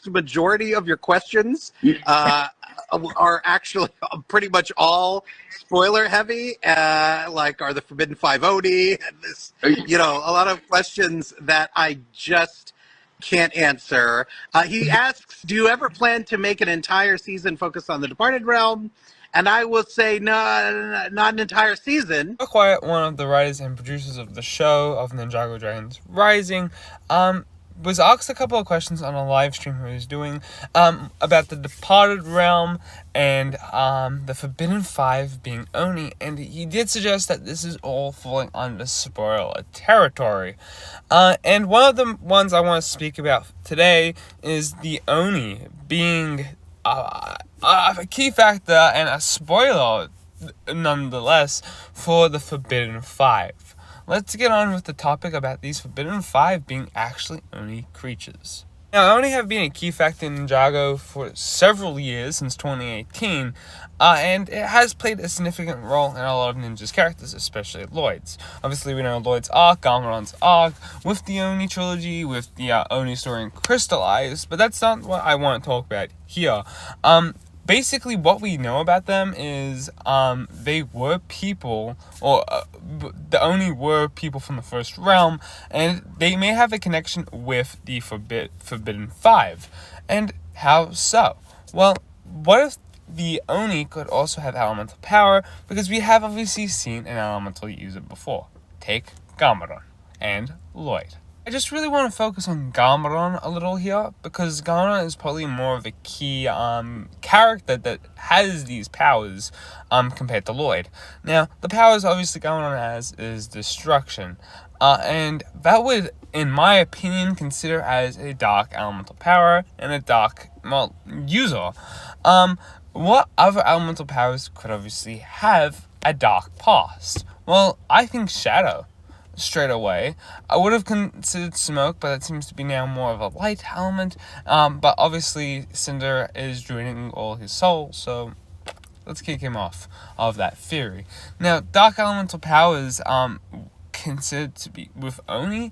vast majority of your questions are actually pretty much all spoiler heavy. Like, are the Forbidden Five Oni? And this, a lot of questions that I just can't answer. He asks, do you ever plan to make an entire season focused on the Departed Realm? And I will say, no, not an entire season. Quiet, one of the writers and producers of the show of Ninjago Dragons Rising, was asked a couple of questions on a live stream he was doing about the Departed Realm and the Forbidden Five being Oni, and he did suggest that this is all falling under spoiler territory. And one of the ones I want to speak about today is the Oni being a key factor and a spoiler nonetheless for the Forbidden Five. Let's get on with the topic about these Forbidden Five being actually Oni creatures. Now, Oni have been a key factor in Ninjago for several years, since 2018, and it has played a significant role in a lot of Ninja's characters, especially Lloyd's. Obviously, we know Lloyd's arc, Gameron's arc, with the Oni trilogy, with the Oni story in Crystallized, but that's not what I want to talk about here. Basically, what we know about them is they were people, or the Oni were people from the First Realm, and they may have a connection with the Forbidden Five. And how so? Well, what if the Oni could also have elemental power? Because we have obviously seen an elemental use it before. Take Gameron and Lloyd. I just really want to focus on Gameron a little here, because Gameron is probably more of a key character that has these powers compared to Lloyd. Now, the powers obviously Gameron has is destruction, and that would, in my opinion, consider as a dark elemental power and a dark, user. What other elemental powers could obviously have a dark past? Well, I think Shadow. Straight away. I would have considered Smoke, but that seems to be now more of a light element. But obviously, Cinder is draining all his soul, so let's kick him off of that theory. Now, Dark Elemental powers, considered to be with Oni,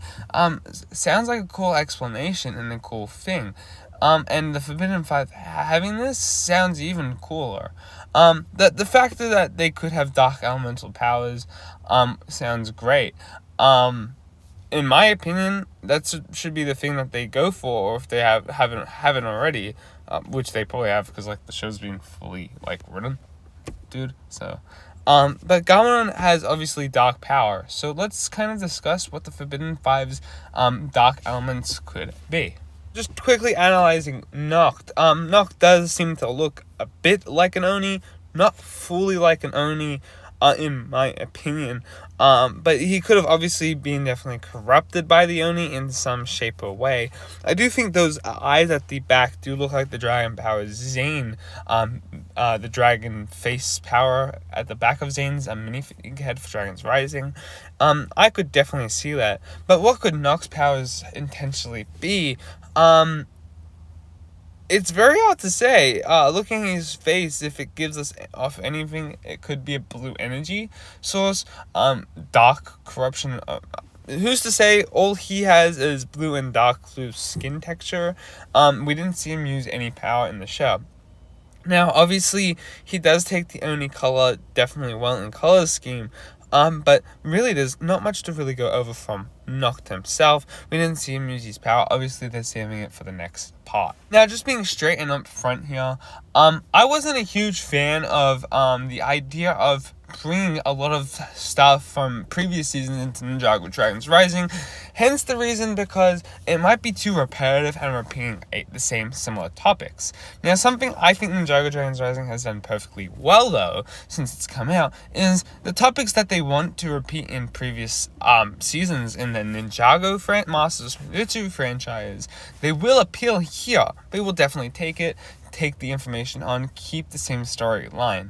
sounds like a cool explanation and a cool thing. And the Forbidden Five having this sounds even cooler. The factor that they could have Dark Elemental powers, sounds great. In my opinion, that should be the thing that they go for, or if they haven't already, which they probably have, because the show's being fully written, dude. So, but Gameron has obviously dark power, so let's kind of discuss what the Forbidden Five's dark elements could be. Just quickly analyzing Noct. Noct does seem to look a bit like an Oni, not fully like an Oni, in my opinion. But he could have obviously been definitely corrupted by the Oni in some shape or way. I do think those eyes at the back do look like the dragon power Zane. The dragon face power at the back of Zane's minifigured for Dragons Rising. I could definitely see that. But what could Noct's powers intentionally be? It's very hard to say. Looking at his face, if it gives us off anything, it could be a blue energy source. Dark corruption. Who's to say? All he has is blue and dark blue skin texture. We didn't see him use any power in the show. Now, obviously, he does take the Oni color definitely well in color scheme. But really, there's not much to really go over from Noct himself. We didn't see him use his power. Obviously, they're saving it for the next part. Now, just being straight and up front here, I wasn't a huge fan of the idea of bringing a lot of stuff from previous seasons into Ninjago Dragons Rising. Hence the reason, because it might be too repetitive and repeating the same similar topics. Now, something I think Ninjago Dragons Rising has done perfectly well, though, since it's come out, is the topics that they want to repeat in previous seasons in the Ninjago Masters Jujutsu franchise. They will appeal here. They will definitely take the information on, keep the same storyline.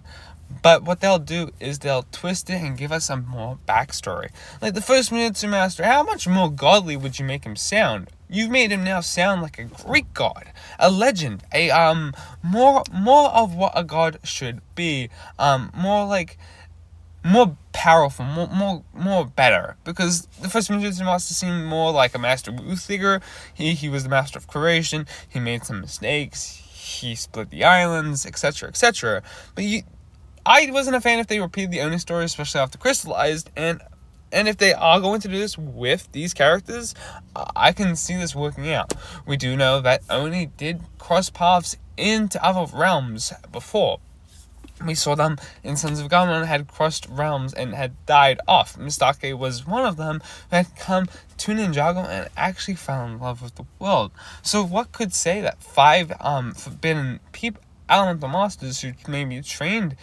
But what they'll do is they'll twist it and give us some more backstory. Like the first Jujutsu Master, how much more godly would you make him sound? You've made him now sound like a Greek god, a legend, a more of what a god should be, more like more powerful, more better, because the first Ninjago Master seemed more like a Master Wu figure. He was the master of creation. He made some mistakes. He split the islands, etc., etc. But I wasn't a fan if they repeated the Oni story, especially after Crystallized, and if they are going to do this with these characters, I can see this working out. We do know that Oni did cross paths into other realms before. We saw them in Sons of Gammon had crossed realms and had died off. Mistake was one of them who had come to Ninjago and actually fell in love with the world. So what could say that 5 forbidden elemental masters who maybe trained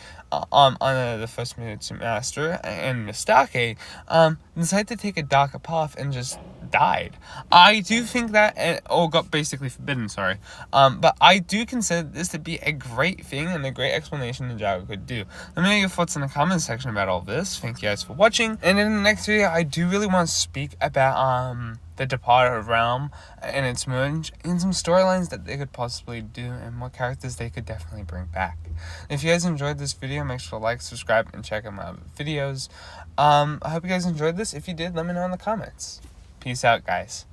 under the first Ninjago Master and Mistake decided to take a darker path and just died? I do think that, or got basically forbidden, sorry. But I do consider this to be a great thing and a great explanation Ninjago could do. Let me know your thoughts in the comments section about all this. Thank you guys for watching. And in the next video, I do really want to speak about the Departed Realm and its merge, and some storylines that they could possibly do, and what characters they could definitely bring back. If you guys enjoyed this video, make sure to like, subscribe, and check out my other videos. I hope you guys enjoyed this. If you did, let me know in the comments. Peace out, guys.